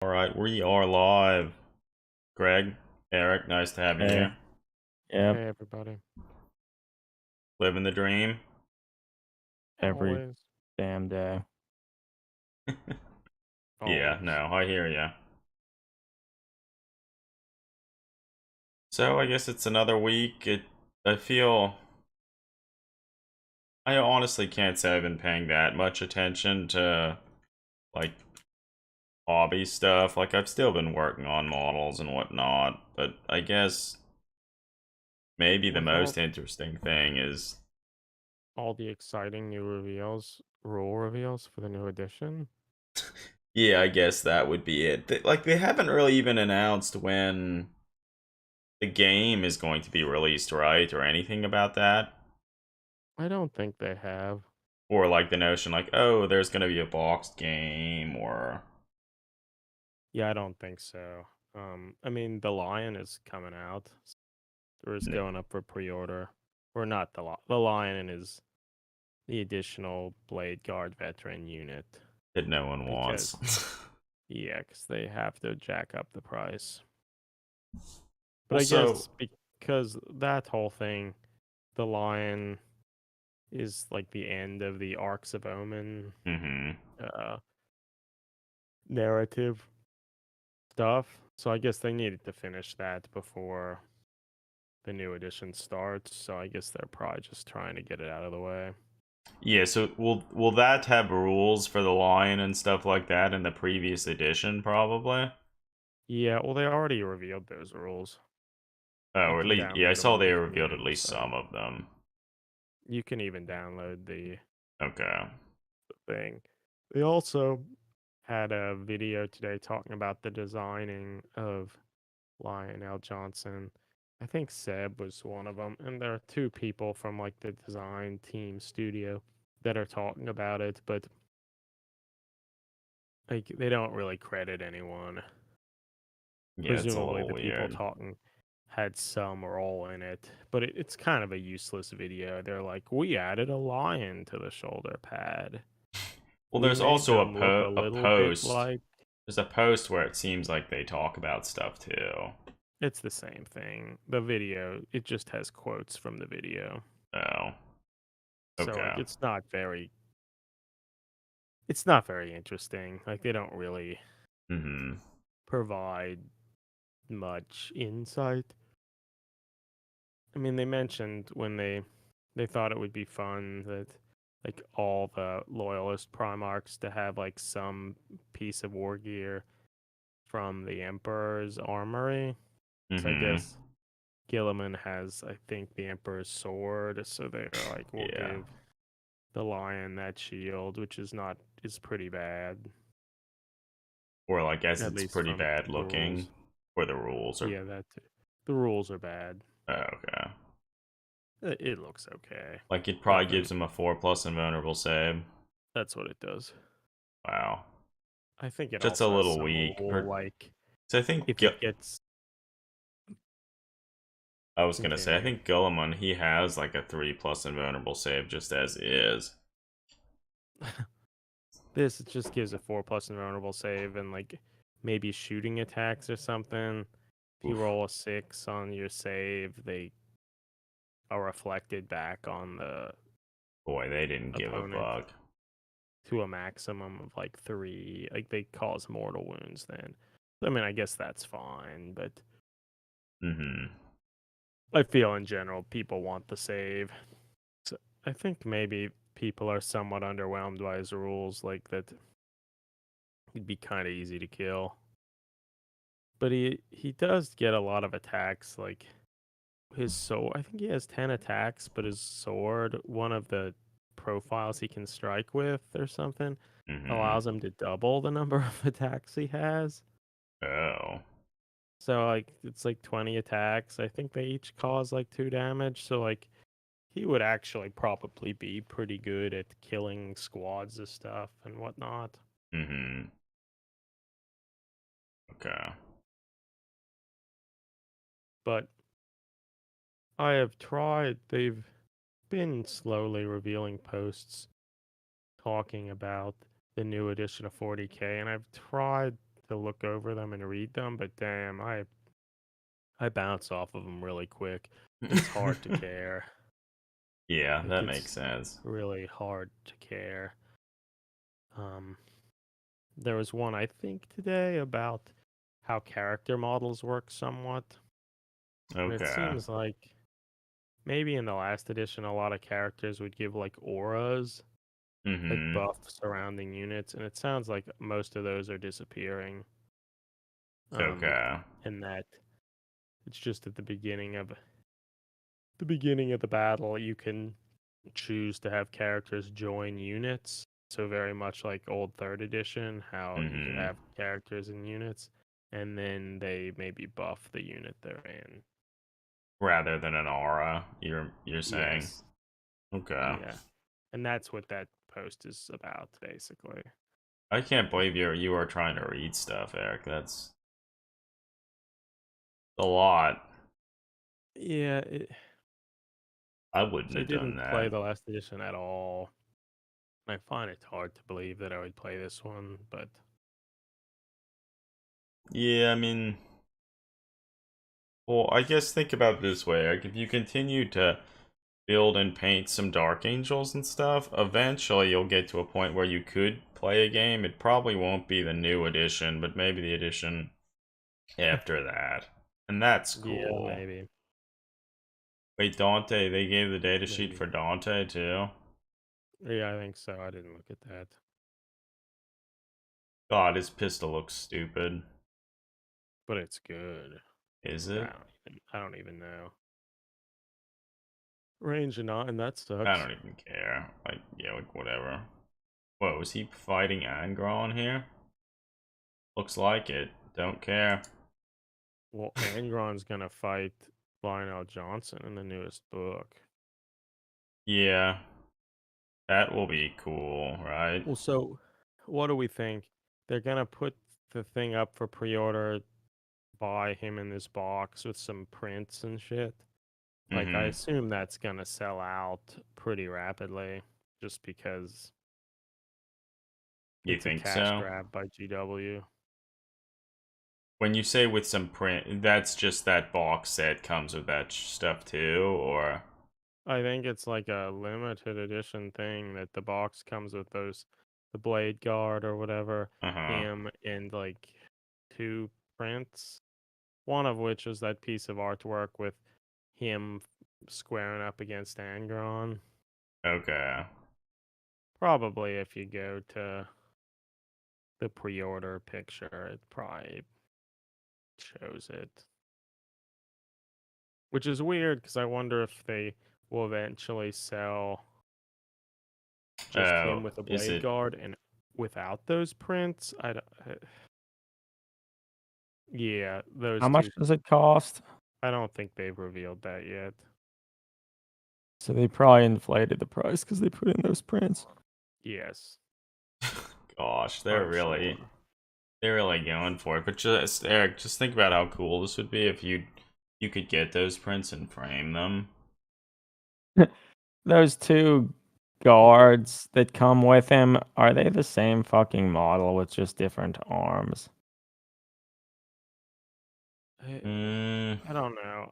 All right, we are live. Greg, Eric, nice to have you Hey, here. yep, Hey everybody. Living the dream. every Always. damn day. Yeah, Always. no, I hear ya. So I guess it's another week. I feel, I honestly can't say I've been paying that much attention to like hobby stuff. Like I've still been working on models and whatnot, but I guess maybe the With all most interesting thing is, all the exciting new reveals, rule reveals for the new edition. yeah, I guess that would be it. Like they haven't really even announced when the game is going to be released, right? Or anything about that? I don't think they have. Or like the notion like, oh, there's gonna be a boxed game or Yeah, I don't think so. I mean the Lion is coming out. Or is going up for pre-order. Or not the Lion is the additional Blade Guard veteran unit. that no one wants. Because because they have to jack up the price. But Well, I so guess because that whole thing, the Lion is like the end of the Arcs of Omen hmm uh, narrative stuff. So I guess they needed to finish that before the new edition starts. So I guess they're probably just trying to get it out of the way. yeah, so will that have rules for the lion and stuff like that in the previous edition probably? Yeah, well, they already revealed those rules. Oh, You or at can least yeah, I download them saw on they the revealed at community least site. some of them. You can even download Okay. the thing. They also had a video today talking about the designing of Lionel Johnson. I think Seb was one of them, and there are two people from like the design team studio that are talking about it, but like they don't really credit anyone. Yeah, it's a Presumably, little the people weird. talking had some role in it, but it's kind of a useless video. They're like, we added a lion to the shoulder pad. Well, We there's made also them look a a little bit post. like There's a post where it seems like they talk about stuff too. it's the same thing. The video, it just has quotes from the video. Oh, So like okay. it's not very interesting. Like they don't really hmm provide much insight. I mean, they mentioned when they thought it would be fun that like all the loyalist primarchs to have like some piece of war gear from the Emperor's armory. So I hmm guess Gilliman has, I think, the Emperor's sword. So they're like, we'll Yeah. give the lion that shield, which is pretty bad, Or like as at it's least pretty from bad the looking, rules. or the rules are Yeah, the rules are bad. okay. It looks okay. Like it probably Nothing. gives him a 4+ invulnerable save. That's what it does. Wow, I think it just a also has little some weak. rule like So I think if it gets I was gonna say I continue. think Guilliman he has like a 3+ invulnerable save just as is. This just gives a 4+ invulnerable save and like maybe shooting attacks or something. If you Oof, roll a 6 on your save, they are reflected back on the boy, they didn't give a opponent fuck. to a maximum of like 3. Like they cause mortal wounds then. I mean, I guess that's fine, but hmm I feel in general people want the save. So I think maybe people are somewhat underwhelmed by his rules, like that he'd be kind of easy to kill. But he does get a lot of attacks, like his sword. I think he has 10 attacks, but his sword, one of the profiles he can strike with or something, hmm allows him to double the number of attacks he has. Oh, So like it's like 20 attacks. I think they each cause like 2 damage. So like he would actually probably be pretty good at killing squads of stuff and whatnot. hmm okay. But I have tried. They've been slowly revealing posts talking about the new edition of 40K, and I've tried to look over them and read them, but damn, I bounce off of them really quick. It's hard to care. Yeah, Like that it's makes sense. really hard to care. Um, there was one I think today about how character models work somewhat, and it Okay. seems like maybe in the last edition a lot of characters would give like auras, like Mm-hmm. buff surrounding units, and it sounds like most of those are disappearing. Um, Okay. and that it's just at the beginning of the battle you can choose to have characters join units. So very much like old third edition, how you could Mm-hmm. have characters in units, and then they maybe buff the unit they're in. Rather than an aura, you're saying. Yes, Okay. yeah, and that's what that post is about, basically. I can't believe you are trying to read stuff, Eric. That's a lot. Yeah, I wouldn't I have done didn't play that. the last edition at all. I find it hard to believe that I would play this one, but Yeah, I mean, well, I guess think about it this way. Like, if you continue to build and paint some Dark Angels and stuff, eventually you'll get to a point where you could play a game. It probably won't be the new edition, but maybe the edition after that. And that's yeah, cool. maybe, Wait, Dante, they gave the data sheet maybe. for Dante too? Yeah, I think so. I didn't look at that, God, his pistol looks stupid. but it's good. Is I it? I don't even know. Range and not, and that I sucks. don't even care. Like, yeah, like, whatever. Whoa, is he fighting Angron here? Looks like it. Don't care. Well, Angron's gonna fight Lionel Johnson in the newest book. Yeah, that will be cool, right? Well, so what do we think? They're gonna put the thing up for pre-order, buy him in this box with some prints and shit. Like, I Mm-hmm. assume that's gonna sell out pretty rapidly, just because You it's a think cash so? grab by GW. When you say with some print, that's just that box set comes with that stuff too, or? I think it's like a limited edition thing that the box comes with the blade guard or whatever, Uh-huh. him and like two prints. One of which is that piece of artwork with him squaring up against Angron. Okay. Probably if you go to the pre-order picture, it probably shows it. Which is weird because I wonder if they will eventually sell just him Oh, with a is blade it? guard and without those prints. Yeah, How those much two. does it cost? I don't think they've revealed that yet. So they probably inflated the price because they put in those prints. Yes, Gosh, I'm sure. they're really going for it. But just Eric, just think about how cool this would be if you could get those prints and frame them. Those two guards that come with him, are they the same fucking model with just different arms? I, Mm, I don't know.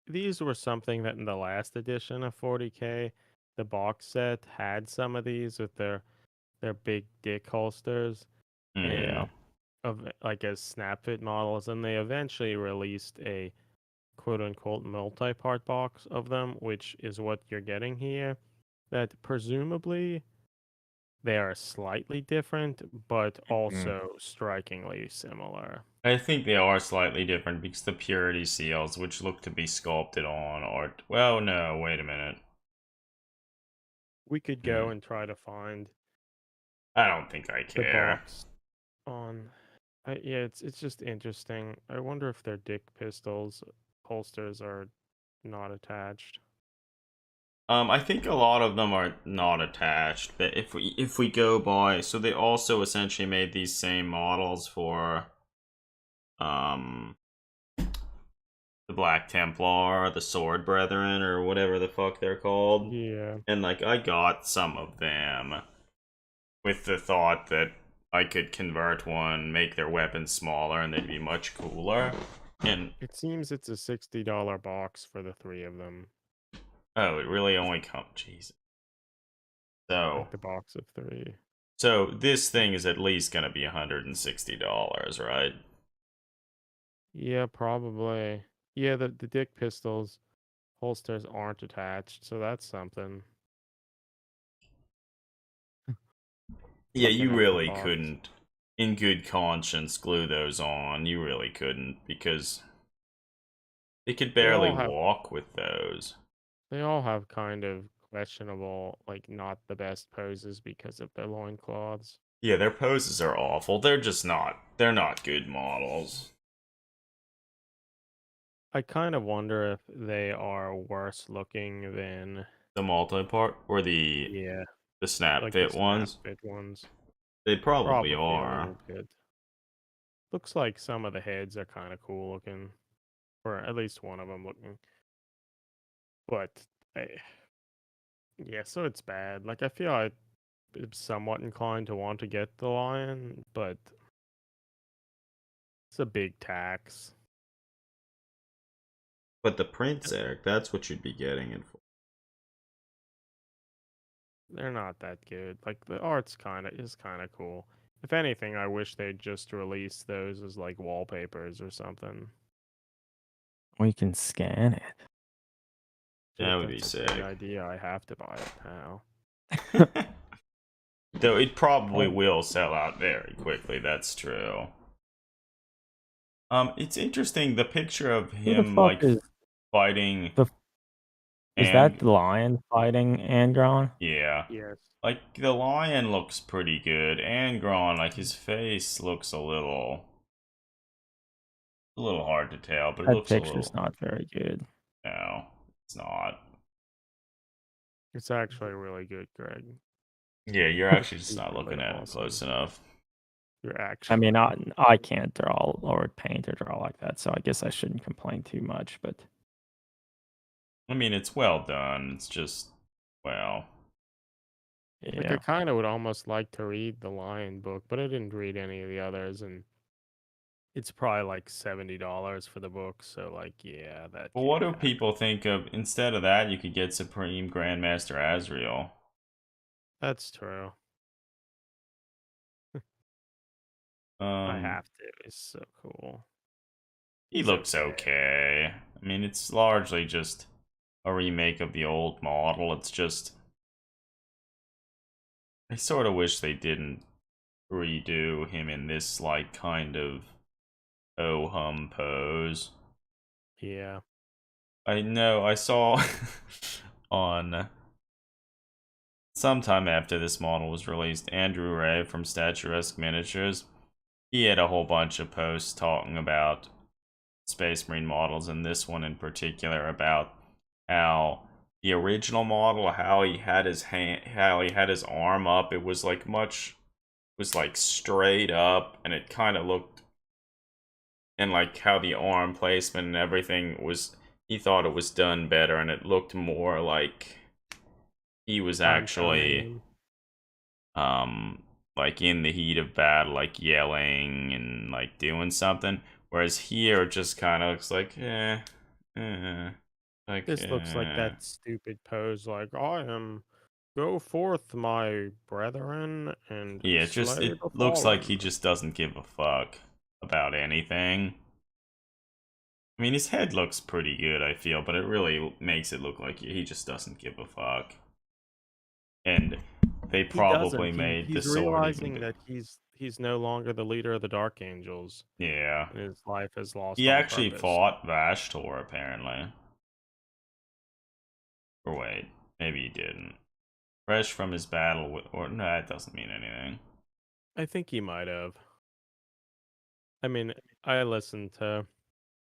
These were something that in the last edition of 40K, the box set had some of these with their big dick holsters mm-hmm. Yeah. and of like as snap fit models, and they eventually released a quote unquote multi-part box of them, which is what you're getting here. That presumably they are slightly different, but Mm. also strikingly similar. I think they are slightly different because the purity seals, which look to be sculpted on, are well, no, wait a minute. We could Hmm. go and try to find I don't think I the care. box on. Yeah, it's just interesting. I wonder if their dick pistols holsters are not attached. I think a lot of them are not attached, but if we go by, so they also essentially made these same models for um the Black Templar, the Sword Brethren, or whatever the fuck they're called. Yeah, And like I got some of them with the thought that I could convert one, make their weapons smaller, and they'd be much cooler. And It seems it's a $60 box for the 3 of them. oh, it really only comes. Jesus. So, Like the box of 3. so this thing is at least gonna be $160, right? Yeah, probably. Yeah, the dick pistols holsters aren't attached, so that's something. Yeah, Like an you empty really box. couldn't, in good conscience, glue those on. You really couldn't because they could barely all have- walk with those. They all have kind of questionable, like not the best poses because of their loincloths. Yeah, their poses are awful. They're just not. They're not good models. I kind of wonder if they are worse looking than The multi-part or yeah, the snap like fit the ones. snap fit ones. They probably A are. little bit. Looks like some of the heads are kind of cool looking, or at least one of them looking. But yeah, so it's bad. Like I feel I'm somewhat inclined to want to get the lion, but it's a big tax. But the Prince, Eric, that's what you'd be getting it for. They're not that good. Like the art's is kind of cool. If anything, I wish they'd just release those as like wallpapers or something. We can scan it. That would be That's a great sick. idea. I have to buy it now. Though it probably Oh. will sell out very quickly, that's true. It's interesting, the picture of Who the him, fuck like, is fighting... is that the lion fighting Angron? Yeah. Yes. Like, the lion looks pretty good. Angron, like, his face looks a little hard to tell, but it That looks a picture's little... not very good. No, it's not. It's actually really good, Greg. Yeah, you're actually just He's not really looking at it awesome. close enough. You're I actually mean, I can't draw or paint or draw like that, so I guess I shouldn't complain too much. But I mean, it's well done. It's just, well, like yeah, I kind of would almost like to read the Lion book, but I didn't read any of the others, and it's probably like $70 for the book. So like, yeah, that. Well, what do yeah. people think of, instead of that, you could get Supreme Grandmaster Azrael. That's true. I have to. It's so cool. He He's looks okay. I mean, it's largely just a remake of the old model. It's just... I sort of wish they didn't redo him in this, like, kind of oh-hum pose. Yeah. I know, I saw on... sometime after this model was released, Andrew Ray from Statuesque Miniatures, he had a whole bunch of posts talking about Space Marine models, and this one in particular about how the original model, how he had his arm up, it was like straight up, and it kind of looked, and like how the arm placement and everything was, he thought it was done better, and it looked more like he was actually like in the heat of battle, like yelling and like doing something, whereas here it just kind of looks like like This looks like that stupid pose, like I am. Go forth, my brethren, and yeah, it looks like he just doesn't give a fuck about anything. I mean, his head looks pretty good, I feel, but it really makes it look like he just doesn't give a fuck. And they probably made the he's sword realizing that he's no longer the leader of the Dark Angels. Yeah. And his life has lost. He all actually purpose. fought Vashtor, apparently. Or wait, maybe he didn't. Fresh from his battle with... or no, that doesn't mean anything. I think he might have. I mean, I listened to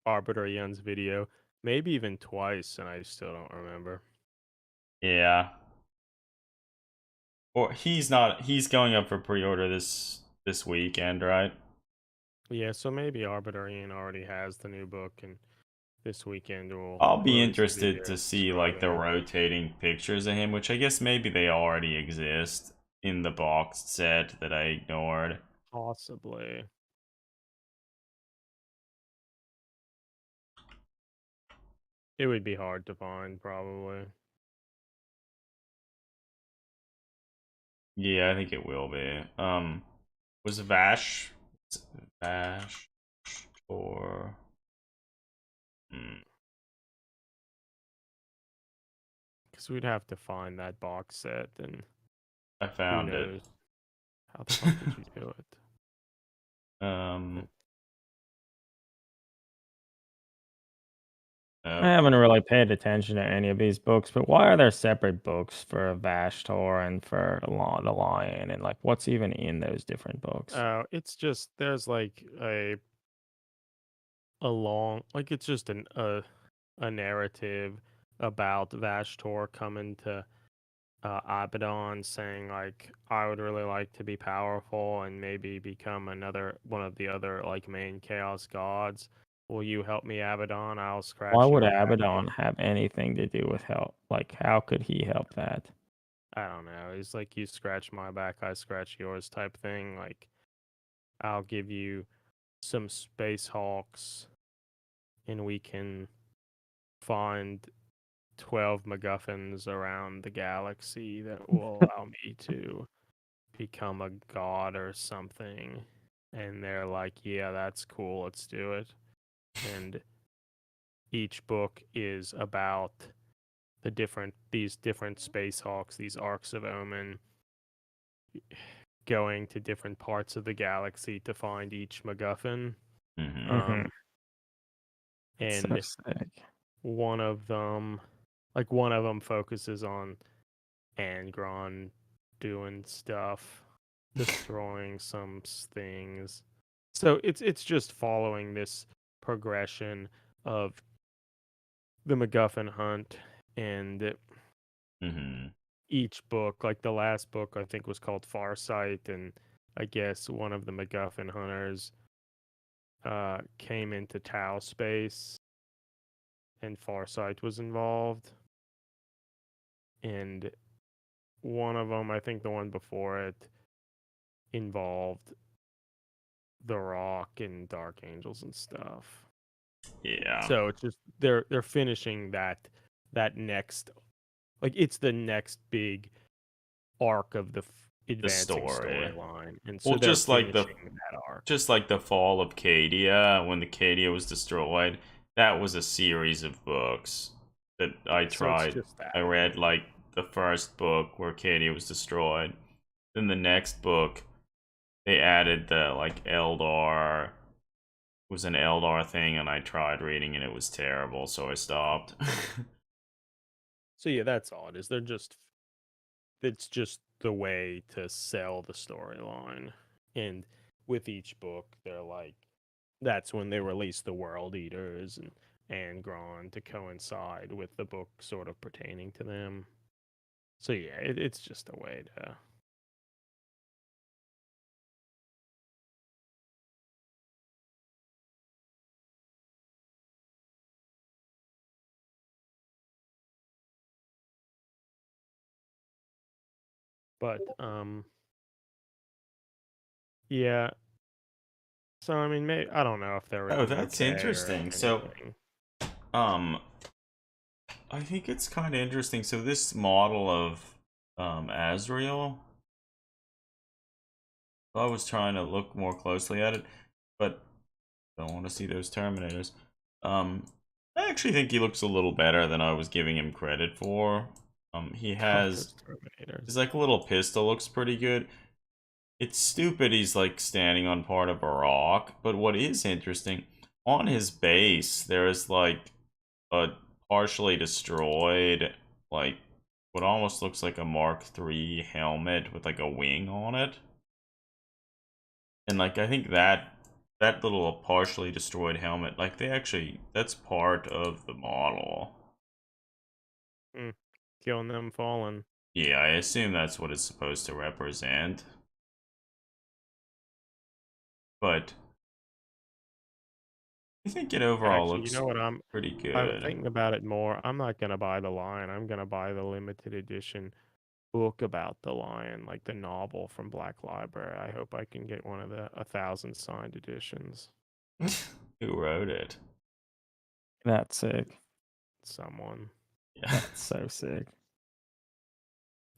Arbiter Ian's video, maybe even twice, and I still don't remember. Yeah. Or he's going up for pre-order this weekend, right? Yeah, so maybe Arbiter Ian already has the new book, and this weekend I'll be release a interested video to see like the describing it. rotating pictures of him, which I guess maybe they already exist in the boxed set that I ignored. Possibly. It would be hard to find, probably. Yeah, I think it will be. Was Vash or Because we'd have to find that box set, and I who found it. knows? How the fuck did you do it? I haven't really paid attention to any of these books, but why are there separate books for Vashtor and for the Lion, and like what's even in those different books? It's just there's like a long, like it's just a narrative about Vashtor coming to Abaddon, saying like, I would really like to be powerful and maybe become another one of the other like main chaos gods. Will you help me, Abaddon? I'll scratch Why would your back. Abaddon have anything to do with help? Like, how could he help that? I don't know. He's like, you scratch my back, I scratch yours type thing. Like, I'll give you some space hawks and we can find 12 MacGuffins around the galaxy that will allow me to become a god or something. And they're like, yeah, that's cool, let's do it. And each book is about these different space hawks, these arcs of omen, going to different parts of the galaxy to find each MacGuffin. Mm-hmm. And So sick. one of them focuses on Angron doing stuff, destroying some things. So it's just following this progression of the MacGuffin hunt, and each book, like the last book I think was called Farsight, and I guess one of the MacGuffin hunters came into Tau space and Farsight was involved. And one of them, I think the one before it, involved the Rock and Dark Angels and stuff. Yeah. So it's just they're finishing that next, like it's the next big arc of the advancing storyline, and so well, they're just like finishing that arc. Just like the fall of Cadia, when the Cadia was destroyed, that was a series of books that I tried. So it's just that. I read like the first book where Cadia was destroyed. Then the next book, they added the like Eldar. It was an Eldar thing, and I tried reading and it was terrible, so I stopped. So yeah, that's all it is. It's just the way to sell the storyline. And with each book, they're like, that's when they release the World Eaters and Angron to coincide with the book sort of pertaining to them. So yeah, it's just a way to. But yeah. So I mean, maybe I don't know if they're Oh, written that's okay or interesting. So, anything. I think it's kind of interesting. So this model of Azrael, I was trying to look more closely at it, but don't want to see those Terminators. I actually think he looks a little better than I was giving him credit for. He has his like little pistol looks pretty good. It's stupid he's like standing on part of a rock, but what is interesting, on his base there is like a partially destroyed, like what almost looks like a Mark III helmet with like a wing on it. And like I think that little partially destroyed helmet, like that's part of the model. Killing them fallen. Yeah, I assume that's what it's supposed to represent. But I think it overall Actually, looks you know what? I'm pretty I'm good. thinking about it more. I'm not gonna buy the line. I'm gonna buy the limited edition book about the lion, like the novel from Black Library. I hope I can get one of the 1,000 signed editions. Who wrote it? That's sick. Someone. Yeah. That's so sick.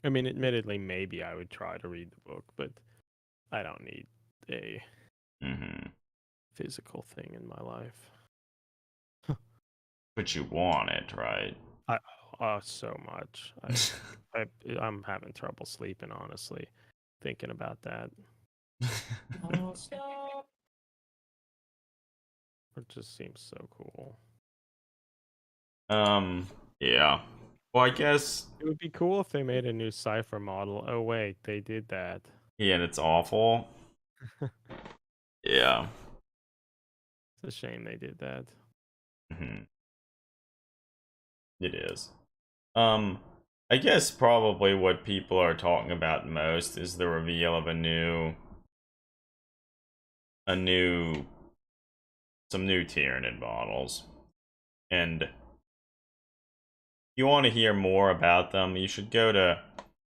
I mean, admittedly, maybe I would try to read the book, but I don't need a hmm physical thing in my life. But you want it, right? So much. I'm having trouble sleeping, honestly, thinking about that. It just seems so cool. Yeah. Well, I guess. It would be cool if they made a new Cypher model. Oh wait, they did that. Yeah, and it's awful. Yeah. It's a shame they did that. hmm It is. I guess probably what people are talking about most is the reveal of some new Tyranid models. And if you want to hear more about them, you should go to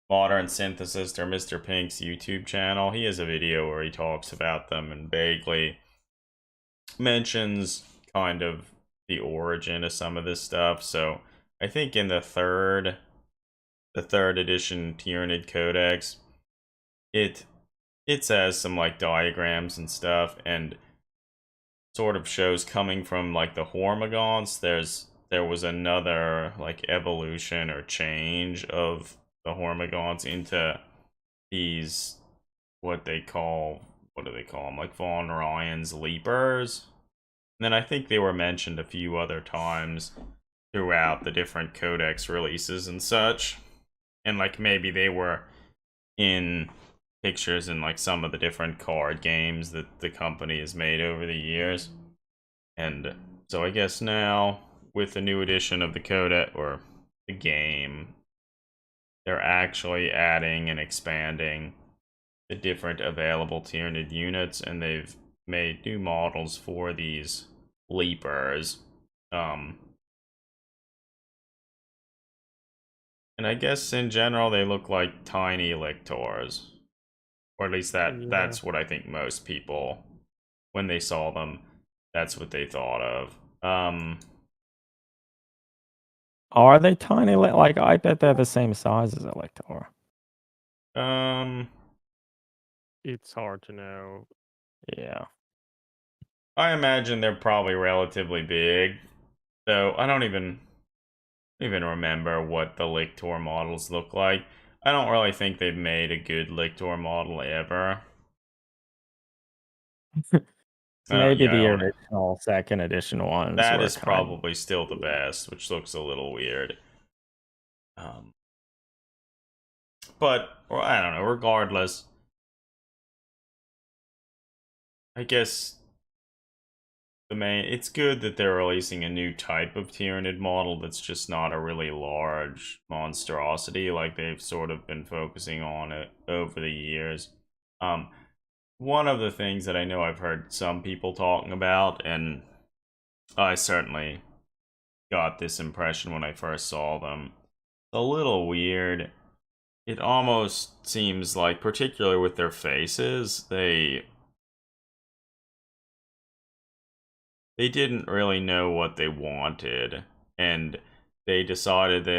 Modern Synthesist or Mr. Pink's YouTube channel. He has a video where he talks about them and vaguely mentions kind of the origin of some of this stuff. So I think in the third edition Tyranid Codex, it says some like diagrams and stuff, and sort of shows coming from like the Hormagaunts. There was another like evolution or change of the Hormagaunts into these what do they call them, like Von Ryan's Leapers. And then I think they were mentioned a few other times throughout the different codex releases and such. And like maybe they were in pictures in like some of the different card games that the company has made over the years. And so I guess now with the new edition of the codex or the game, they're actually adding and expanding the different available Tyranid units, and they've made new models for these Leapers. And I guess in general they look like tiny Lictors. Or at least Yeah. that's what I think most people, when they saw them, that's what they thought of. Are they tiny? Like, I bet they're the same size as a Lector. It's hard to know. Yeah. I imagine they're probably relatively big. Though I don't even remember what the Lictor models look like. I don't really think they've made a good Lictor model ever. Maybe Yeah, the original second edition ones that were is probably still the best, which looks a little weird. But or I don't know. Regardless, I guess it's good that they're releasing a new type of Tyranid model that's just not a really large monstrosity like they've sort of been focusing on it over the years. One of the things that I know I've heard some people talking about, and I certainly got this impression when I first saw them, it's a little weird. It almost seems like, particularly with their faces, they didn't really know what they wanted, and they decided they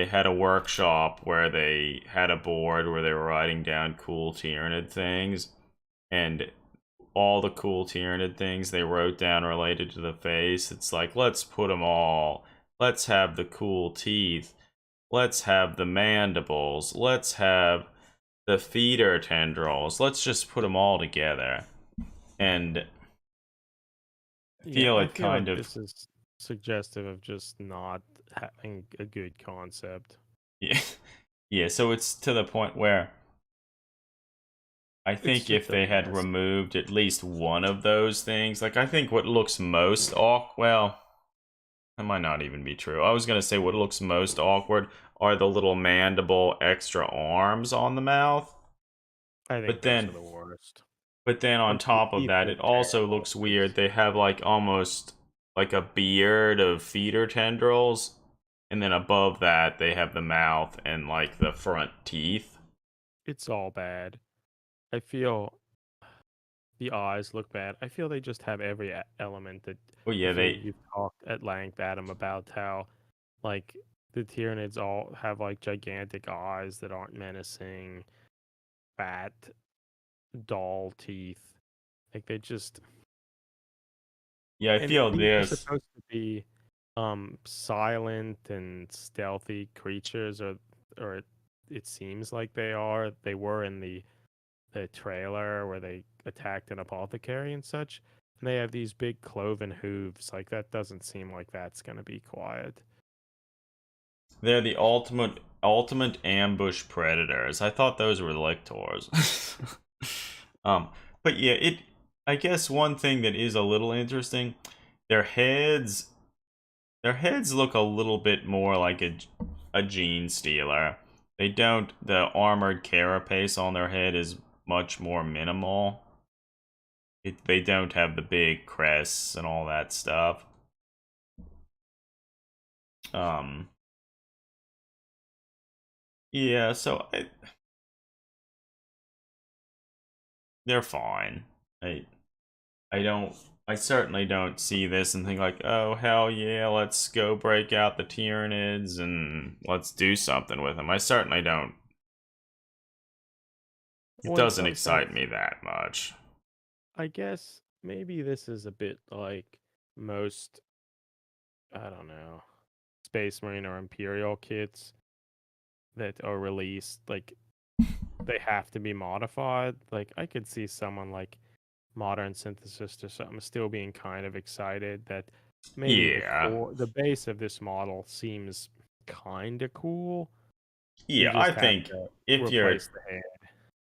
had a workshop where they had a board where they were writing down cool Tyranid things, and all the cool Tyranid things they wrote down related to the face. It's like, let's put them all. Let's have the cool teeth. Let's have the mandibles. Let's have the feeder tendrils. Let's just put them all together. And I feel I it feel kind like of. this is suggestive of just not having a good concept. Yeah. Yeah, so it's to the point where I think if just a they had mess. removed at least one of those things, like I think what looks most awkward, well, that might not even be true. I was gonna say what looks most awkward are the little mandible extra arms on the mouth. I think But those then are the worst. But then on And the top of teeth that, look it also terrible, looks weird. They have like almost like a beard of feeder tendrils, and then above that they have the mouth and like the front teeth. It's all bad. I feel the eyes look bad. I feel they just have every element that Oh I yeah, feel they you've talked at length, Adam, about how like the Tyranids all have like gigantic eyes that aren't menacing, fat, dull teeth. Like they just yeah, I and feel these are this. supposed to be silent and stealthy creatures or it seems like they are. They were in the trailer where they attacked an apothecary and such. And they have these big cloven hooves. Like that doesn't seem like that's gonna be quiet. They're the ultimate ambush predators. I thought those were lictors. um, but yeah, it. I guess one thing that is a little interesting, their heads. Their heads look a little bit more like a gene stealer. They don't. The armored carapace on their head is much more minimal. They don't have the big crests and all that stuff. Um. Yeah. So they're fine. I I don't. I certainly don't see this and think like, oh hell yeah, let's go break out the Tyranids and let's do something with them. I certainly don't. It Well, in doesn't some sense, excite me that much. I guess maybe this is a bit like most, I don't know, Space Marine or Imperial kits that are released. Like they have to be modified. Like I could see someone like Modern Synthesis or something still being kind of excited that maybe Yeah, the base of this model seems kind of cool. You yeah. I just have think to if you're, replace the head.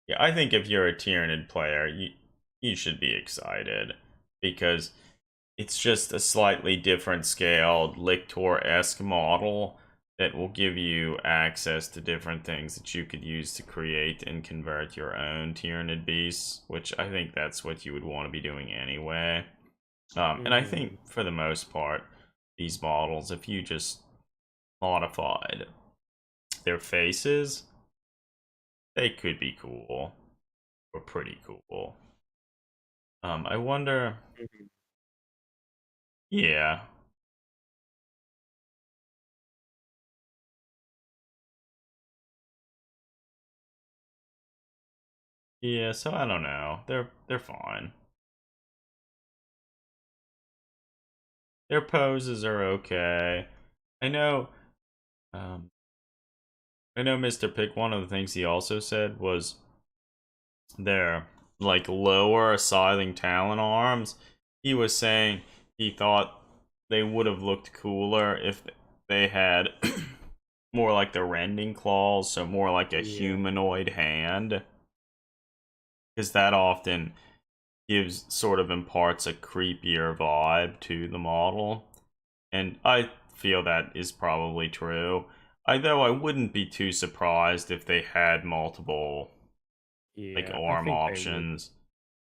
yeah, I think if you're a Tyranid player, you should be excited because it's just a slightly different scaled Lictor-esque model that will give you access to different things that you could use to create and convert your own Tyranid beasts, which I think that's what you would want to be doing anyway. And I Hmm. think for the most part, these models, if you just modified their faces, they could be cool or pretty cool. I wonder, yeah, yeah. So I don't know. They're fine. Their poses are okay. I know. Um, I know Mr. Pick. One of the things he also said was their like lower scything talon arms. He was saying he thought they would have looked cooler if they had more like the rending claws, so more like a Yeah. humanoid hand, because that often gives sort of imparts a creepier vibe to the model. And I feel that is probably true. Though I wouldn't be too surprised if they had multiple like Yeah. I arm think they would. options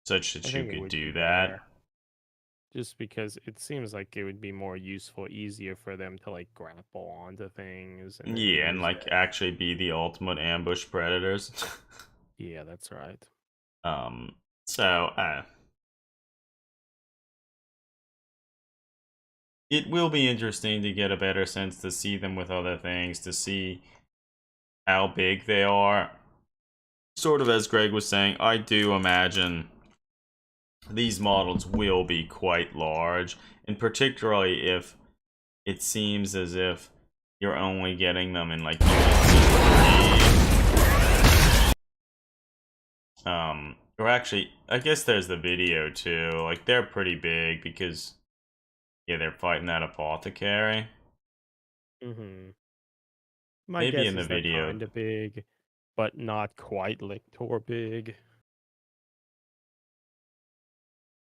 such I that you think it could would be do that. there. Just because it seems like it would be more useful, easier for them to like grapple onto things and then Yeah, and use like that. actually be the ultimate ambush predators. Yeah, that's right. um so it will be interesting to get a better sense to see them with other things, to see how big they are. Sort of as Greg was saying, I do imagine these models will be quite large, and particularly if it seems as if you're only getting them in like units of 3. Or actually, I guess there's the video too. Like they're pretty big because yeah, they're fighting that apothecary. Mm-hmm. My Maybe guess in the is they're video. kind of big, but not quite Lictor big.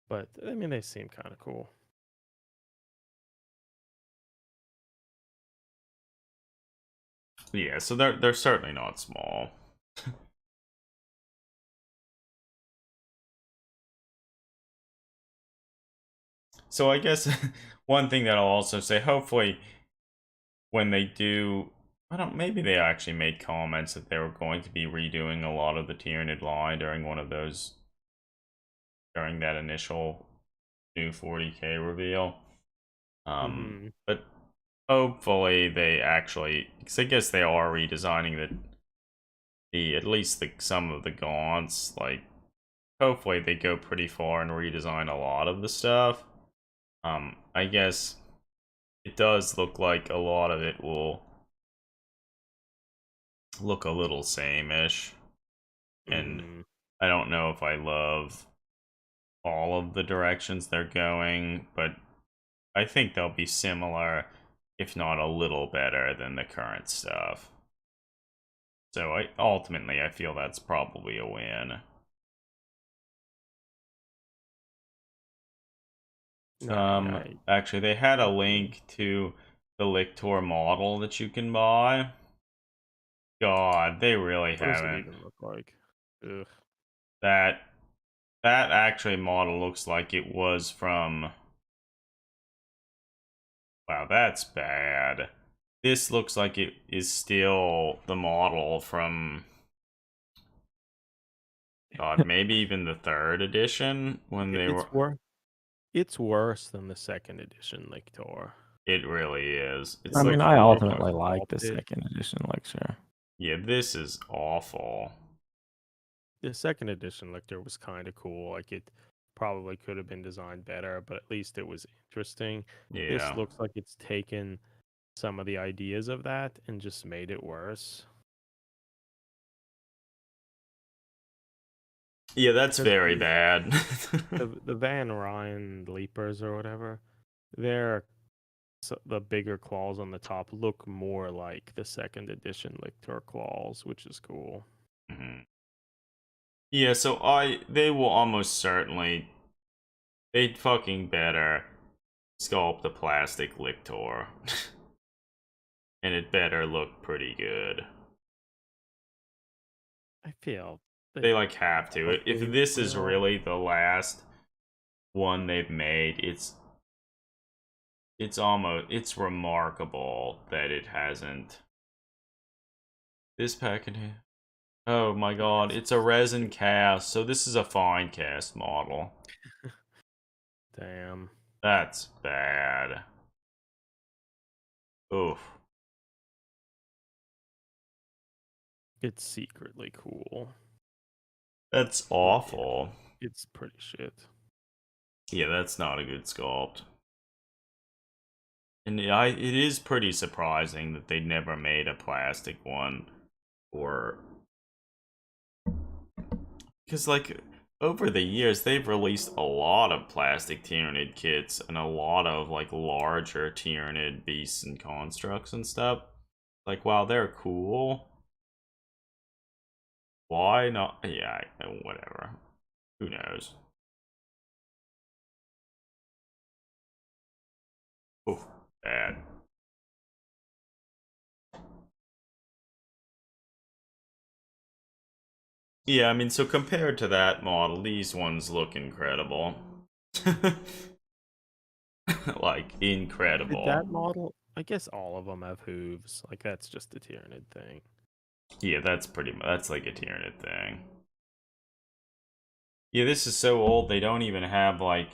But I mean, they seem kind of cool. Yeah, so they're certainly not small. So I guess one thing that I'll also say, hopefully when they do, I don't. Maybe they actually made comments that they were going to be redoing a lot of the Tyranid line during one of those, during that initial new 40k reveal. But hopefully they actually, because I guess they are redesigning the at least some of the gaunts. Like, hopefully they go pretty far and redesign a lot of the stuff. I guess it does look like a lot of it will look a little same-ish, and I don't know if I love all of the directions they're going, but I think they'll be similar, if not a little better than the current stuff. So ultimately I feel that's probably a win. Actually, they had a link to the Lictor model that you can buy. God, they really What does it haven't. even look like? Ugh. That actually model looks like it was from. Wow, that's bad. This looks like it is still the model from, God, maybe even the 3rd edition when they were. It's worse than the 2nd edition Lictor. It really is. It's I like, mean, I ultimately like the sculpted. 2nd edition Lictor. Yeah, this is awful. The 2nd edition Lictor was kind of cool. Like, it probably could have been designed better, but at least it was interesting. Yeah. This looks like it's taken some of the ideas of that and just made it worse. Yeah, that's very the, bad. the Van Ryan Leapers or whatever, they're the bigger claws on the top look more like the 2nd edition Lictor claws, which is cool. Mhm. Yeah, so they will almost certainly, they'd fucking better sculpt the plastic Lictor. And it better look pretty good. I feel They like have to. If probably this is will. really the last one they've made, it's remarkable that it hasn't. This packet here. Oh my god, it's a resin cast, so this is a fine cast model. Damn. That's bad. Oof. It's secretly cool. That's awful. Yeah, it's pretty shit. Yeah, that's not a good sculpt. And it is pretty surprising that they never made a plastic one, or because like over the years they've released a lot of plastic Tyranid kits and a lot of like larger Tyranid beasts and constructs and stuff. Like, while they're cool, why not? Yeah, whatever. Who knows? Oof, bad. Yeah, I mean, so compared to that model, these ones look incredible. Like, incredible. That model, I guess all of them have hooves. Like, that's just a Tyranid thing. Yeah, that's pretty much, that's like a Tyranid thing. Yeah, this is so old, they don't even have, like,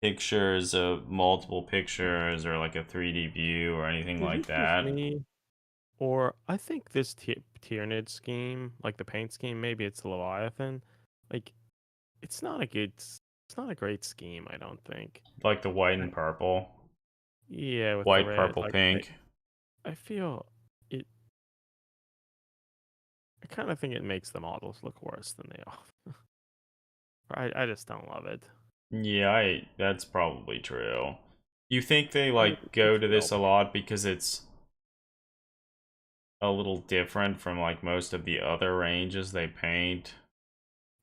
pictures of multiple pictures or, like, a 3D view or anything Is like it just that. me? Or I think this Tyranid scheme, like the paint scheme, maybe it's Leviathan. Like, it's not a good, it's not a great scheme, I don't think. Like the white and purple. Yeah, with the White, red, purple, like pink. I feel it. I kind of think it makes the models look worse than they are. I just don't love it. Yeah, that's probably true. You think they, But like, go it's to this a well. lot because it's a little different from, like, most of the other ranges they paint?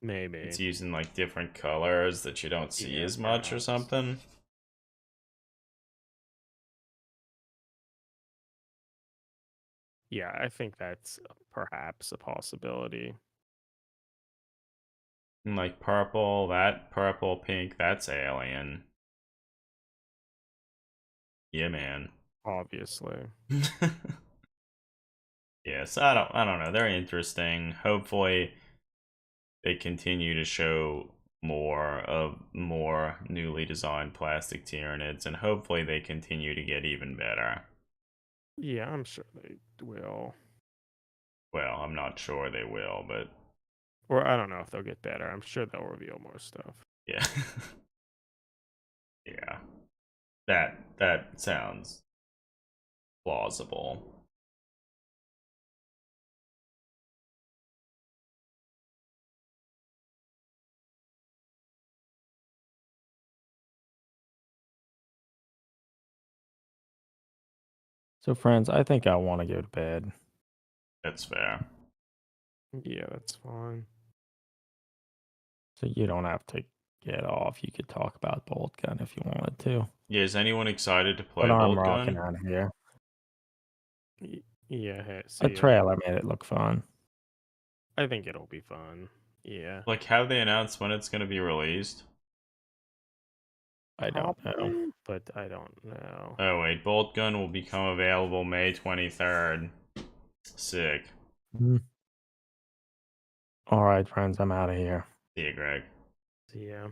Maybe. It's using, like, different colors that you don't see Yeah, as much or perhaps. something? Yeah, I think that's perhaps a possibility. And, like, purple, that purple, pink, that's alien. Yeah, man. obviously. Yes, I don't know. They're interesting. Hopefully they continue to show more newly designed plastic Tyranids, and hopefully they continue to get even better. Yeah, I'm sure they will. Well, I'm not sure they will, but Or I don't know if they'll get better. I'm sure they'll reveal more stuff. yeah. Yeah. That sounds plausible. So, friends, I think I want to go to bed. That's fair. Yeah, that's fine. So you don't have to get off. You could talk about Bolt Gun if you wanted to. Yeah, is anyone excited to But play I'm Bolt rocking Gun? out of here. Yeah, hey, A see ya. trailer made it look fun. I think it'll be fun. Yeah. Like, have they announced when it's going to be released? I don't know. Probably, but I don't know. Oh wait, Bolt Gun will become available May 23rd. Sick. All right, friends, I'm out of here. See you, Greg. See ya.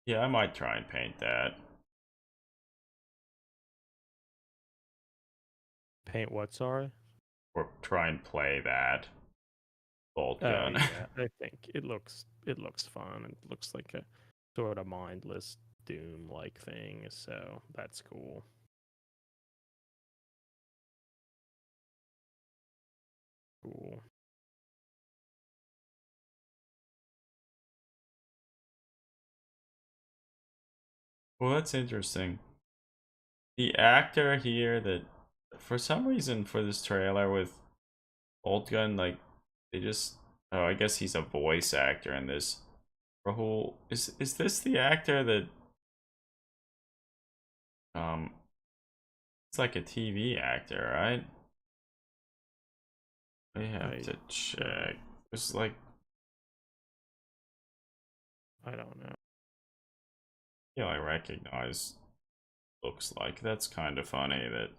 Yeah, I might try and paint that. Paint what, sorry? Or try and play that. Bolt Oh Gun. yeah, I think it looks fun. It looks like a sort of mindless Doom like thing, so that's cool. Cool. Well, that's interesting. The actor here that, for some reason, for this trailer with Bolt Gun, like, they just. Oh, I guess he's a voice actor in this. Rahul, is this the actor that it's like a TV actor, right? I have to check. It's like I don't know. yeah, I recognize looks like. That's kind of funny that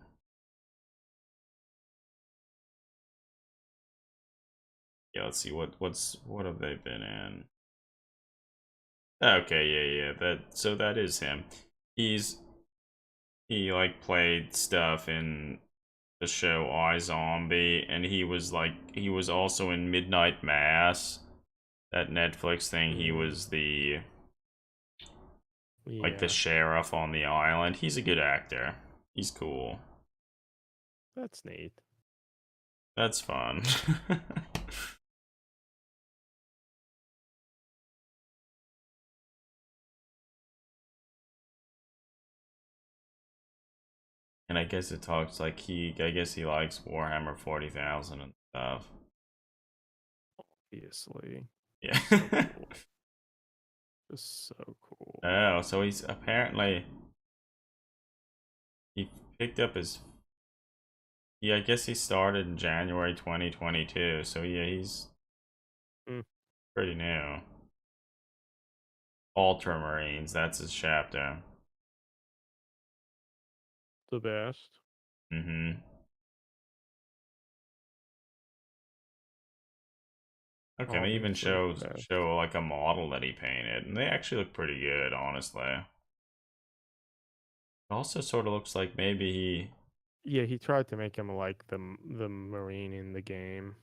yeah, let's see what have they been in? Okay, yeah, that is him. He like played stuff in the show iZombie, and he was also in Midnight Mass, that Netflix thing. He was the like the Yeah, sheriff on the island. He's a good actor. He's cool. that's neat. That's fun. And I guess it talks like I guess he likes Warhammer 40,000 and stuff. Obviously. Yeah. So cool. Just so cool. Oh, so he's apparently he picked up his yeah, I guess he started in January 2022. So yeah, he's Mm. pretty new. Ultramarines, that's his chapter. The best. Mm-hmm. Okay, they even Obviously show the best. show like a model that he painted, and they actually look pretty good, honestly. It also sort of looks like maybe he Yeah, he tried to make him like the Marine in the game.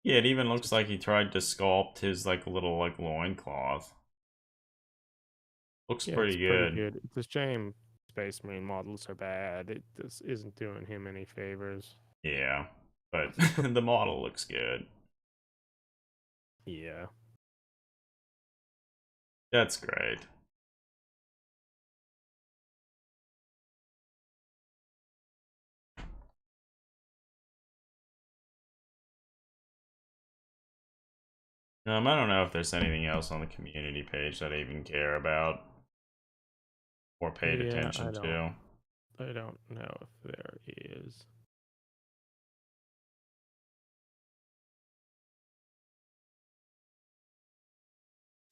yeah, it even looks like he tried to sculpt his like little like loincloth. Looks Yeah, it's pretty pretty good. good. It's a shame Space Marine models are bad. It just isn't doing him any favors. Yeah, but the model looks good. Yeah. That's great. I don't know if there's anything else on the community page that I even care about or paid Yeah, attention to. I don't know if there is.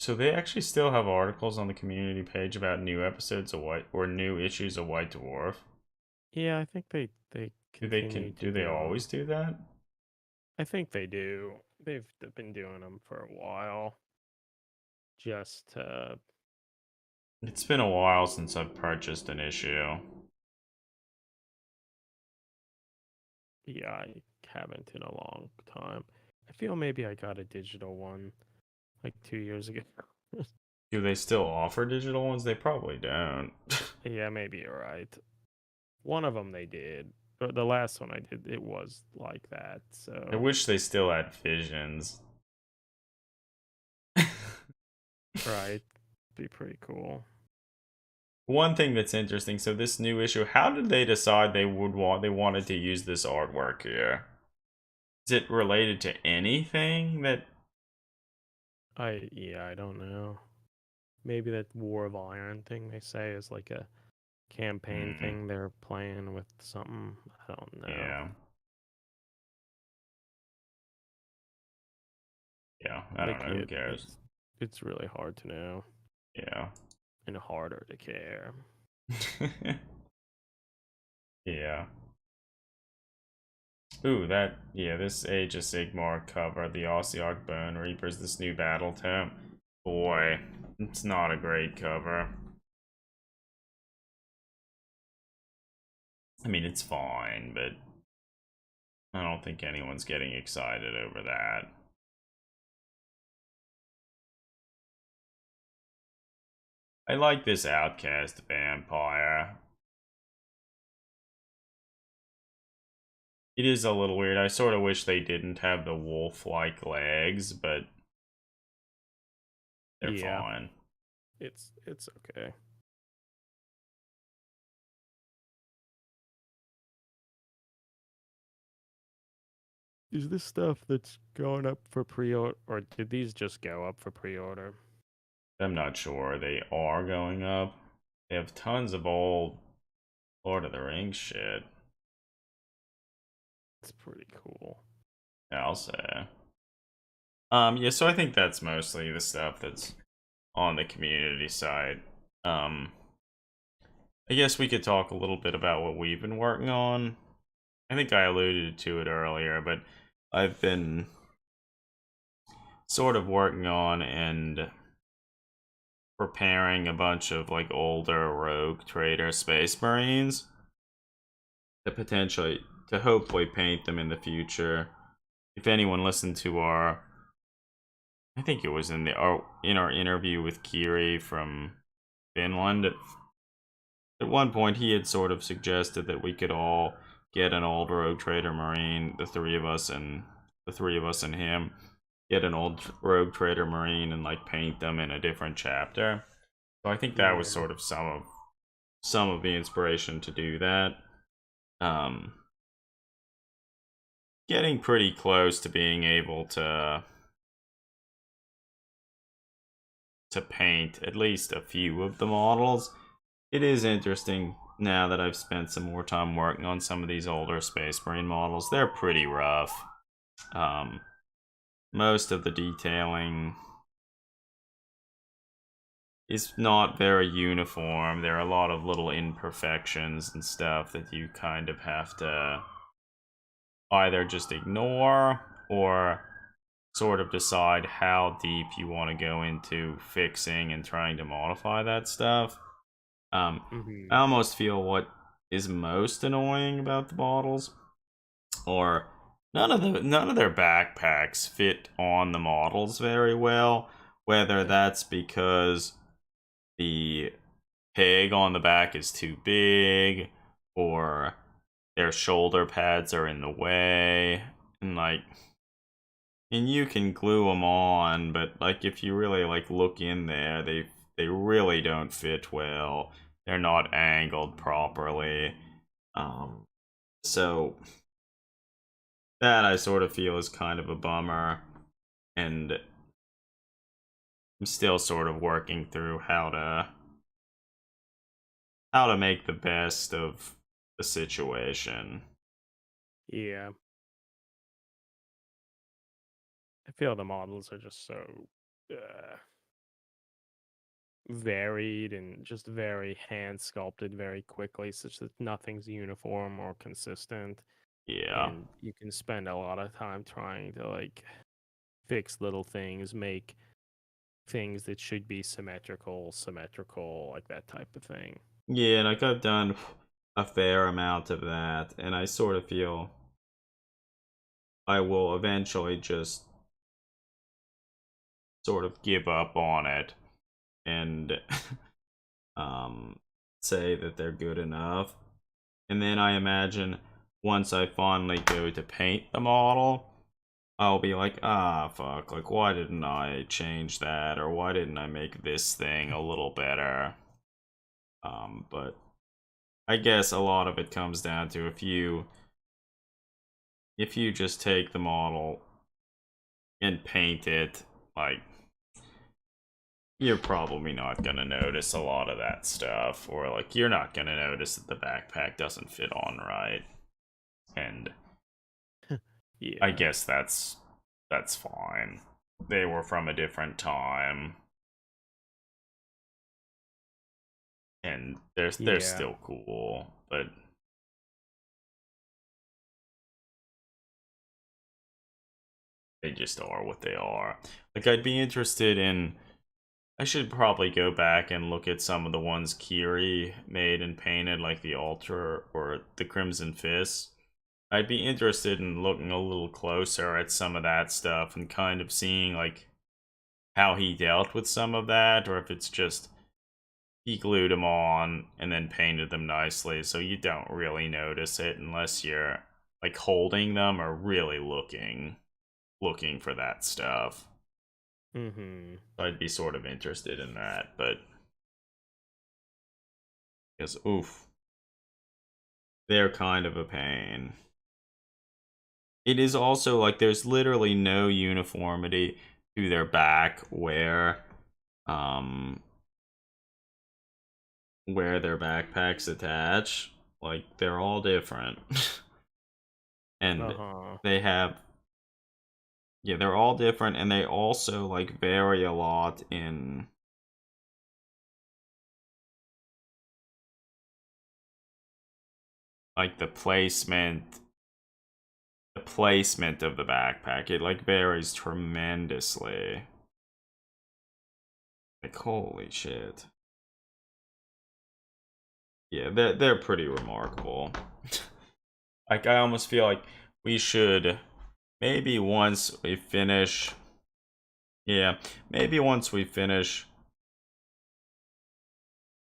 So they actually still have articles on the community page about new episodes of White or new issues of White Dwarf. Yeah, I think they continue to Do they do always 'em. do that? I think they do. They've been doing them for a while. Just It's been a while since I've purchased an issue. yeah, I haven't in a long time. I feel maybe I got a digital one like 2 years ago. Do they still offer digital ones? They probably don't. Yeah, maybe you're right. One of them they did, but the last one I did, it was like that. I So wish they still had visions. right, be pretty cool. One thing that's interesting, so this new issue, how did they decide they wanted to use this artwork here? Is it related to anything that I don't know. Maybe that War of Iron thing they say is like a campaign Hmm, thing they're playing with something. I don't know. yeah. Yeah, I don't Like know, who cares? it's really hard to know Yeah. and harder to care. Yeah. Ooh, this Age of Sigmar cover, the Ossiarch Bone Reapers, this new battle tome. Boy, it's not a great cover. I mean, it's fine, but I don't think anyone's getting excited over that. I like this Outcast vampire. It is a little weird. I sort of wish they didn't have the wolf-like legs, but they're Yeah, fine. it's okay. Is this stuff that's going up for pre-order, or did these just go up for pre-order? I'm not sure. They are going up. They have tons of old Lord of the Rings shit. It's pretty cool. I'll say. Yeah, so I think that's mostly the stuff that's on the community side. I guess we could talk a little bit about what we've been working on. I think I alluded to it earlier, but I've been sort of working on and preparing a bunch of like older rogue trader space marines to hopefully paint them in the future. If anyone listened to I think it was in our interview with Kiri from Finland. At one point, he had sort of suggested that we could all get an old rogue trader marine, the three of us and him, get an old rogue trader marine and like paint them in a different chapter. So I think that was Yeah. sort of some of the inspiration to do that. Um, Getting pretty close to being able to paint at least a few of the models. It is interesting now that I've spent some more time working on some of these older Space Marine models. They're pretty rough. Um, Most of the detailing is not very uniform. There are a lot of little imperfections and stuff that you kind of have to either just ignore or sort of decide how deep you want to go into fixing and trying to modify that stuff. I Hmm. almost feel what is most annoying about the models, or none of their backpacks fit on the models very well. Whether that's because the peg on the back is too big, or their shoulder pads are in the way, and and you can glue them on, but like if you really like look in there, they really don't fit well. They're not angled properly. Um, so that I sort of feel is kind of a bummer, and I'm still sort of working through how to make the best of the situation. Yeah. I feel the models are just so. varied and just very hand sculpted very quickly, such that nothing's uniform or consistent. Yeah. And you can spend a lot of time trying to like fix little things, make things that should be symmetrical, like that type of thing. Yeah, like I've done a fair amount of that, and I sort of feel I will eventually just sort of give up on it and um say that they're good enough. And then I imagine once I finally go to paint the model, I'll be like, ah, fuck, like, why didn't I change that? Or why didn't I make this thing a little better? But I guess a lot of it comes down to if you just take the model and paint it, like, you're probably not gonna notice a lot of that stuff, or like you're not gonna notice that the backpack doesn't fit on right. And Yeah. I guess that's fine. They were from a different time, and they're Yeah. still cool, but they just are what they are. Like, I'd be interested in. I should probably go back and look at some of the ones Kiri made and painted, like the Ultra or the Crimson Fist. I'd be interested in looking a little closer at some of that stuff and kind of seeing like how he dealt with some of that, or if it's just he glued them on and then painted them nicely, so you don't really notice it unless you're like holding them or really looking for that stuff. Mm-hmm. I'd be sort of interested in that, but because oof, they're kind of a pain. It is also like there's literally no uniformity to their back where their backpacks attach. Like they're all different. And Uh-huh. they have yeah, they're all different, and they also like vary a lot in like the placement of the backpack. It like varies tremendously. Like holy shit. Yeah, they're pretty remarkable. Like I almost feel like we should maybe once we finish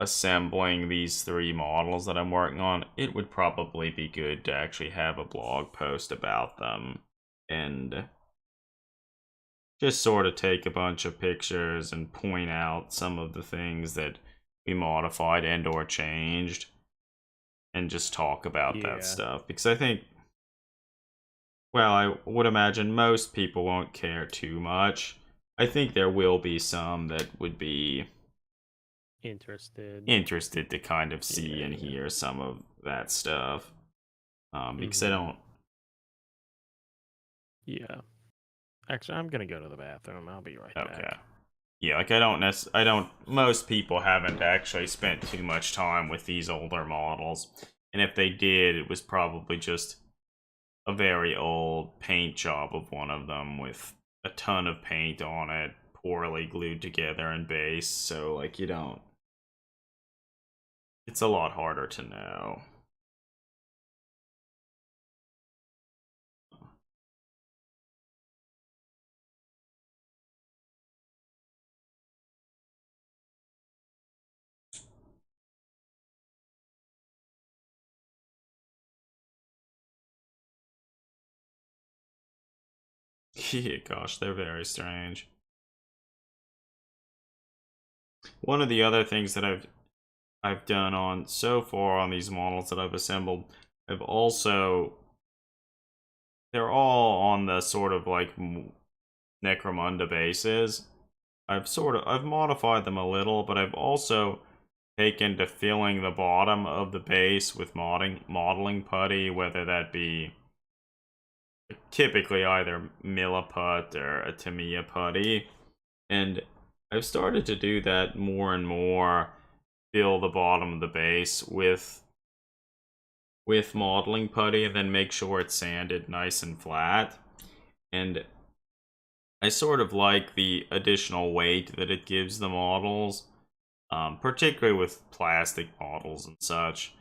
assembling these 3 models that I'm working on, it would probably be good to actually have a blog post about them and just sort of take a bunch of pictures and point out some of the things that we modified and or changed and just talk about that stuff, because I think, well, I would imagine most people won't care too much. I think there will be some that would be interested to kind of see and hear some of that stuff. Because I don't. Yeah. Actually, I'm gonna go to the bathroom. I'll be right Okay. back. Yeah, like most people haven't actually spent too much time with these older models. And if they did, it was probably just a very old paint job of one of them with a ton of paint on it, poorly glued together in base. So, like, you don't. It's a lot harder to know. Yeah, gosh, they're very strange. One of the other things that I've done on so far on these models that I've assembled, they're all on the sort of like Necromunda bases. I've modified them a little, but I've also taken to filling the bottom of the base with modeling putty, whether that be typically either Milliput or a Tamiya putty. And I've started to do that more and more. Fill the bottom of the base with modeling putty, and then make sure it's sanded nice and flat. And I sort of like the additional weight that it gives the models, particularly with plastic models and such.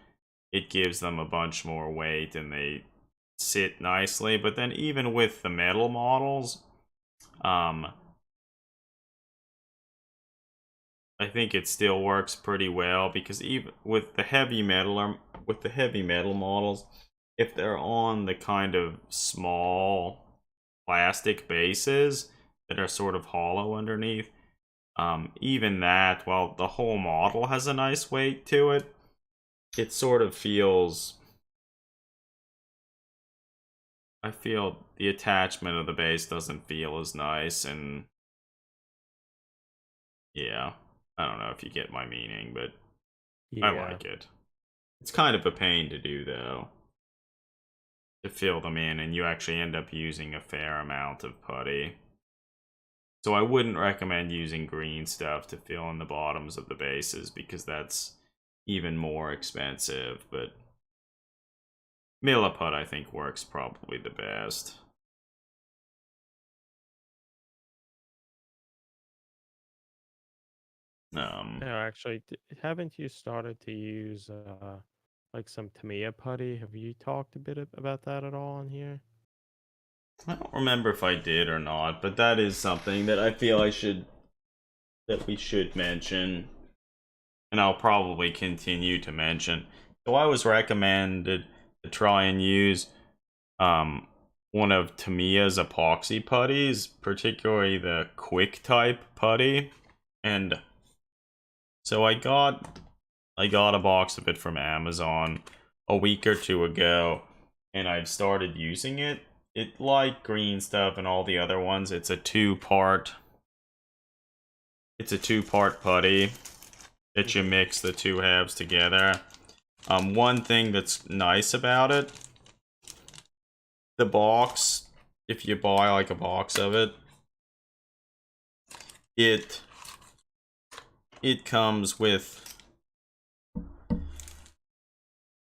It gives them a bunch more weight and they sit nicely. But then even with the metal models, I think it still works pretty well, because even with the heavy metal models, if they're on the kind of small plastic bases that are sort of hollow underneath, even that, while the whole model has a nice weight to it, it sort of feels, I feel the attachment of the base doesn't feel as nice. And yeah, I don't know if you get my meaning, but I Yeah. like it. It's kind of a pain to do, though, to fill them in, and you actually end up using a fair amount of putty. So I wouldn't recommend using green stuff to fill in the bottoms of the bases, because that's even more expensive. But Milliput, I think, works probably the best. No, actually, haven't you started to use like some Tamiya putty? Have you talked a bit about that at all in here? I don't remember if I did or not, but that is something that I feel that we should mention, and I'll probably continue to mention. So I was recommended to try and use one of Tamiya's epoxy putties, particularly the quick type putty. And so I got a box of it from Amazon a week or two ago, and I've started using it. It, like green stuff and all the other ones, it's a two-part putty that you mix the two halves together. One thing that's nice about it, the box, if you buy like a box of it, it comes with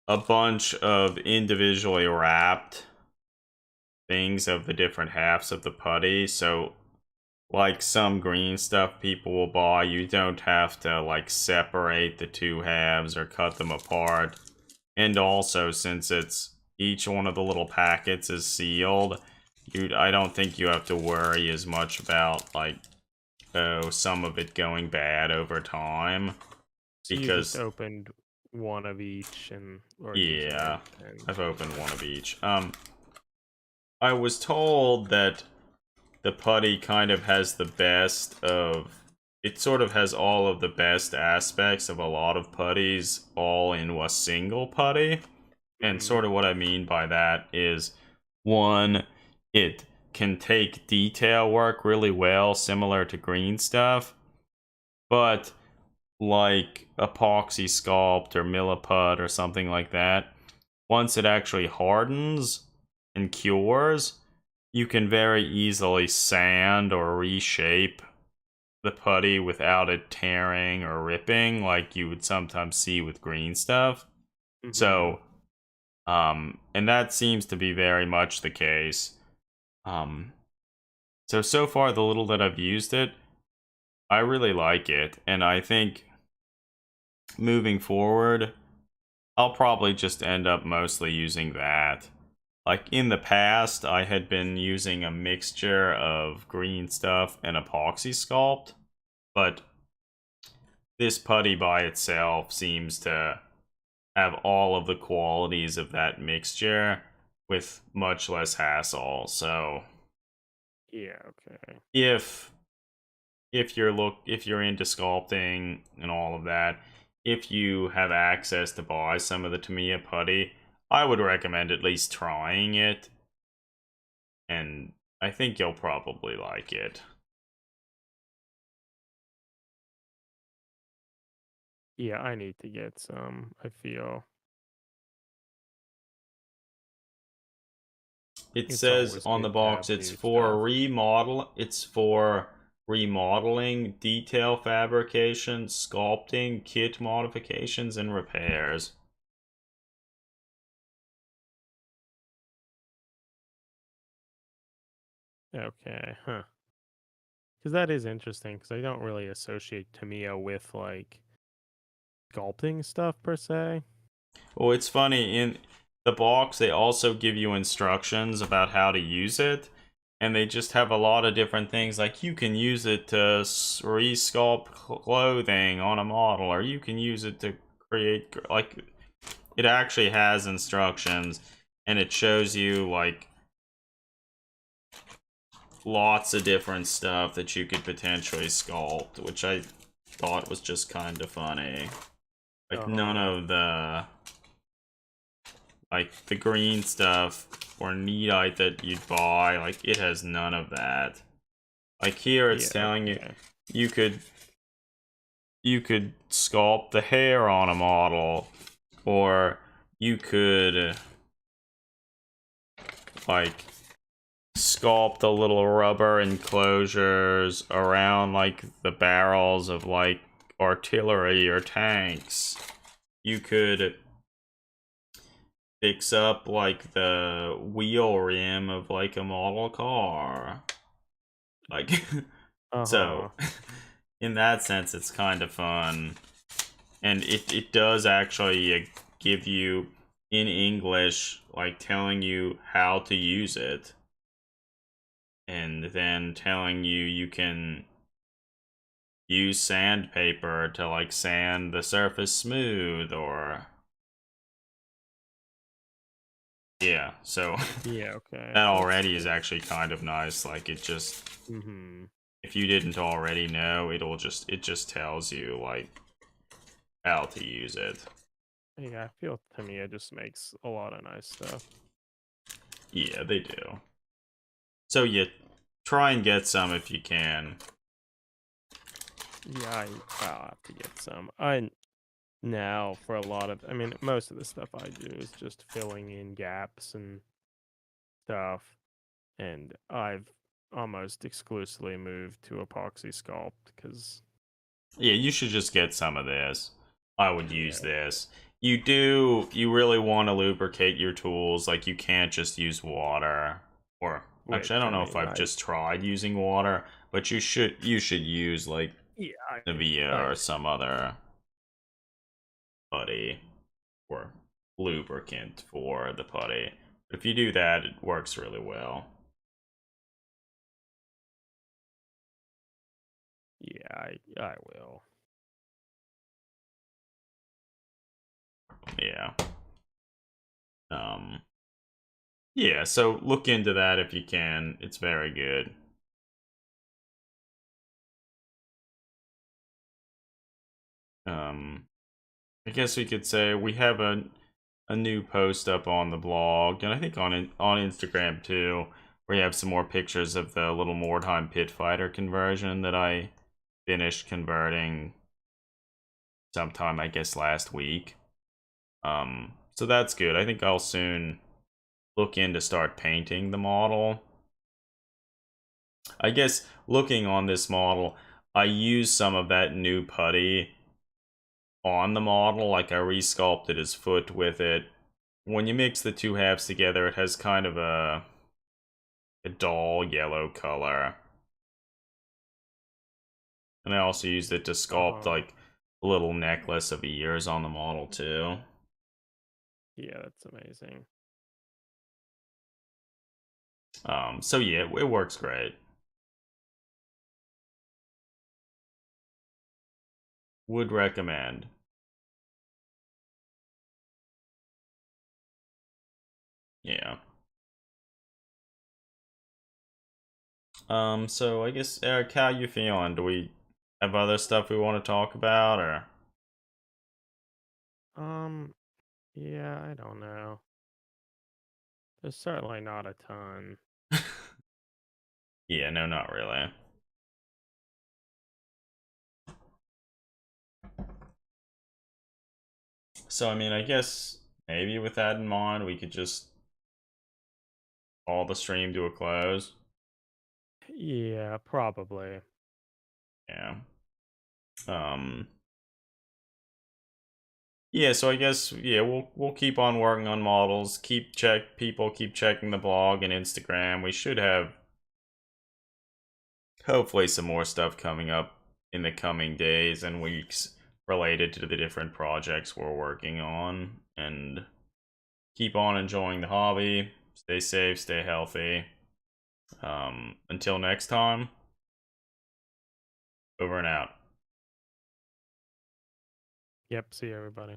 a bunch of individually wrapped things of the different halves of the putty. So like some green stuff people will buy, you don't have to like separate the two halves or cut them apart. And also, since it's each one of the little packets is sealed, I don't think you have to worry as much about like, oh, some of it going bad over time. So you just Because opened one of each or used yeah, both. And I've opened one of each. I was told that the putty kind of has the best of, it sort of has all of the best aspects of a lot of putties all in a single putty. And sort of what I mean by that is, one, it can take detail work really well, similar to green stuff, but like epoxy sculpt or milliput or something like that, once it actually hardens and cures, you can very easily sand or reshape the putty without it tearing or ripping like you would sometimes see with green stuff. So, and that seems to be very much the case. So far, the little that I've used it, I really like it, and I think moving forward, I'll probably just end up mostly using that. Like in the past, I had been using a mixture of green stuff and epoxy sculpt, but this putty by itself seems to have all of the qualities of that mixture with much less hassle. So yeah, okay. if you're into sculpting and all of that, if you have access to buy some of the Tamiya putty, I would recommend at least trying it, and I think you'll probably like it. Yeah, I need to get some, I feel. It It's says always on the good to have box new stuff. it's for remodeling, detail fabrication, sculpting, kit modifications, and repairs. Okay, huh. Because that is interesting, because I don't really associate Tamiya with, like, sculpting stuff per se. Well, it's funny, in the box, they also give you instructions about how to use it, and they just have a lot of different things, like you can use it to resculpt clothing on a model, or you can use it to create, like, it actually has instructions, and it shows you, like, lots of different stuff that you could potentially sculpt, which I thought was just kind of funny. Like, none of the, like, the green stuff or neatite that you'd buy, like, it has none of that. Like, here it's telling you you could sculpt the hair on a model, or you could like sculpt the little rubber enclosures around, like, the barrels of, like, artillery or tanks. You could fix up, like, the wheel rim of, like, a model car. Like, so in that sense, it's kind of fun. And it does actually give you, in English, like, telling you how to use it. And then telling you you can use sandpaper to, like, sand the surface smooth, or yeah, so Yeah, okay. that already is actually kind of nice. Like, it just, if you didn't already know, it just tells you, like, how to use it. Yeah, I feel Tamiya just makes a lot of nice stuff. Yeah, they do. So yeah, try and get some if you can. Yeah, I'll have to get some. I now for a lot of, I mean, most of the stuff I do is just filling in gaps and stuff, and I've almost exclusively moved to epoxy sculpt because Yeah, you should just get some of this. I would use yeah, this. You really want to lubricate your tools. Like, you can't just use water. Or actually, I which don't I know if mean, I've just tried using water, but you should use, like, yeah, Nivea I or some other putty or lubricant for the putty. If you do that, it works really well. yeah, I will. Yeah. Um yeah, so look into that if you can. It's very good. Um I guess we could say we have a new post up on the blog, and I think on Instagram too, where you have some more pictures of the little Mordheim Pit Fighter conversion that I finished converting sometime, I guess, last week. So that's good. I think I'll soon look in to start painting the model. I guess looking on this model, I used some of that new putty on the model, like I resculpted his foot with it. When you mix the two halves together, it has kind of a dull yellow color. And I also used it to sculpt, like, a little necklace of ears on the model too. Yeah, that's amazing. So yeah, it works great. Would recommend. Yeah. So I guess, Eric, how you feeling? Do we have other stuff we want to talk about, or? Yeah, I don't know. There's certainly not a ton. Yeah, no, not really. So, I mean, I guess maybe with that in mind, we could just call the stream to a close. Yeah, probably. Yeah. Yeah, so I guess we'll keep on working on models. Keep checking the blog and Instagram. We should have hopefully some more stuff coming up in the coming days and weeks related to the different projects we're working on, and keep on enjoying the hobby. Stay safe, stay healthy. Until next time, over and out. Yep. See you, everybody.